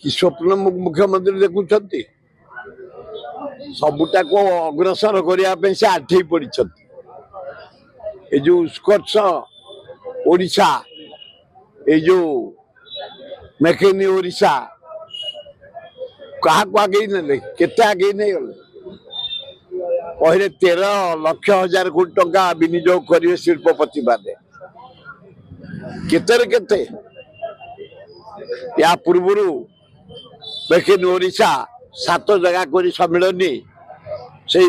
कि स्वप्न मुख्यमंत्री देखुंट सबुटा को अग्रसर करने से आठे पड़ी जो उत्कर्ष ओडिशा ये जो मेक इन ओडिशा क्या आगे ने केते आगे नहीं गले पहले 13,00,000 कोटी टंका विनियोग करेंगे शिल्पपति बादे केते या पूर्व मेक इन ओडिशा 7 जगह कर सम्मिलनी से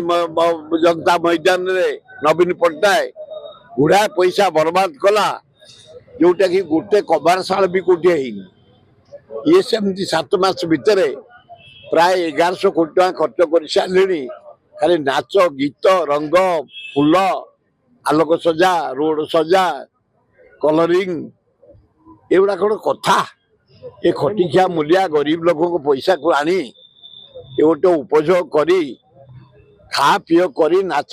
जनता मैदान रे नवीन पट्टनायक गुड़ा पैसा बर्बाद कला जोटा कि गोटे कबारशाल भी कोटे ये सेमती 7 मास भितर प्राय 1100 कोटी टका खर्च कर सारे खाली नाच गीत रंग फूल आलोक सजा रोड सजा कलरिंग एगुड़ा कौन कथा ये खटिखिया मूलिया गरीब लोक पैसा को आनी ये गोटे उपयोग करी खा पीओ करी नाच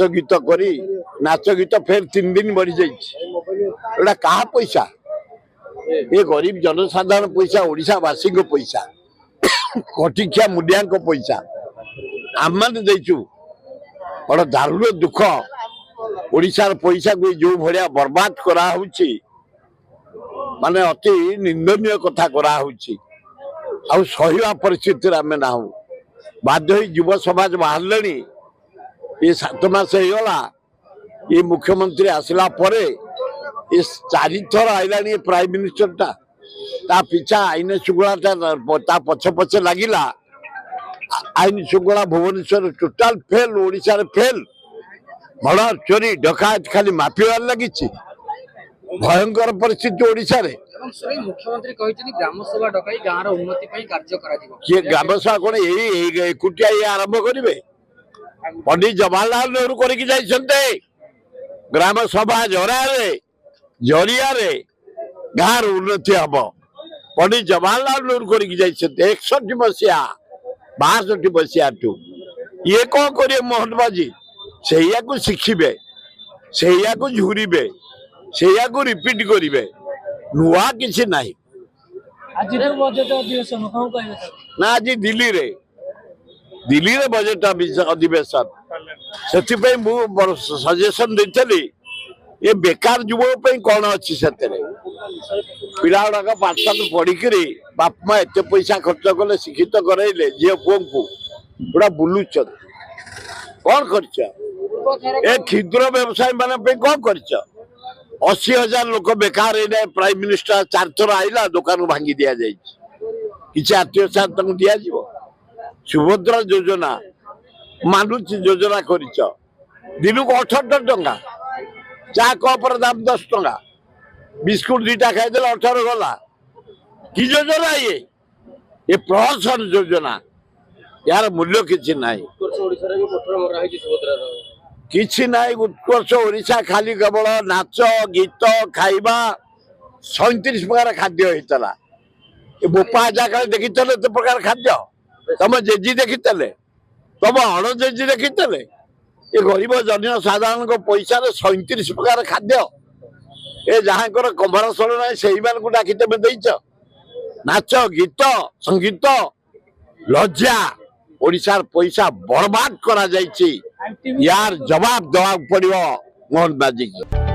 गीत फेर 3 दिन बढ़ी जाइए कहा पैसा ये गरीब जनसाधारण पैसा ओडिशावासी पैसा कटिखिया मुडिया पैसा आम देचु बड़ दारुण दुख ओडिशार पैसा को जो भाया बर्बाद करा माने अति निंदनीय कथा करा आ सहिवा परिस्थिति आम ना बाध्य युव समाज बाहर ये 7 मास होगा ये मुख्यमंत्री आसला परे ये 4 थर आईला प्राइम मिनिस्टर ता पिछा आईन शुक्ला पछे पछे लगिला आईन शुक्ला भुवनेश्वर टोटाल फेल ओडिशा रे फेल बड़ चोरी डकायत खाली माफिया लगी भयंकर परिस्थिति ओडिशा रे मुख्यमंत्री कहते ग्राम सभा डकाई गाँव उन्नति कार्य किए ग्राम सभा कौन एकुटिया ये आरंभ करेंगे पंडित जवाहरलाल नेहरू करके ग्राम सभा जरिया गाँव उन्नति हम पंडित जवाहरलाल नेहरू करके 61 मसीहा 62 मसीहा ये कौन करेंगे मोहन बाजी से शिखिबे से झुरीबे से रिपीट करेंगे नुआ किसी नहीं ना आज दिल्ली रे बजेट अधिवेशन से सजेशन देती ये बेकार युवक कौन अच्छी से पिला गुड़ाक पाठशाठ पढ़िक बाप माँ एत पैसा खर्च कले शिक्षित कराइले झील पुओं को पूरा बुलूं कौन कर क्षुद्र व्यवसायी मान कौन कर 80,000 लोक बेकार प्राइम मिनिस्टर 4 थर आईला दुकान भांगी दि जाए कि आत्मीय दि सुभद्रा योजना मानुच योजना कर दिन को 78 टंका चा कपर दाम 10 टंका बिस्कुट 2टा खाईदे 18 गला कि योजना ये प्रहसन योजना यार मूल्य किसी ना किसी ना उत्कर्ष ओडिशा खाली केवल नाच गीत खाइबा 37 प्रकार खाद्य होता बोपा जगह देखी प्रकार खाद्य तुम जेजी देखी तुम अण जेजी देखी ये गरीब जनसाधारण को पैसा 37 प्रकार खाद्य ये जहाँ कमरसल ना से डाकी तुम देच नाच गीत संगीत लज्जा ओडिशार पैसा बर्बाद करा जाइछि यार जवाब देवा पड़ो मोहन बाजी की।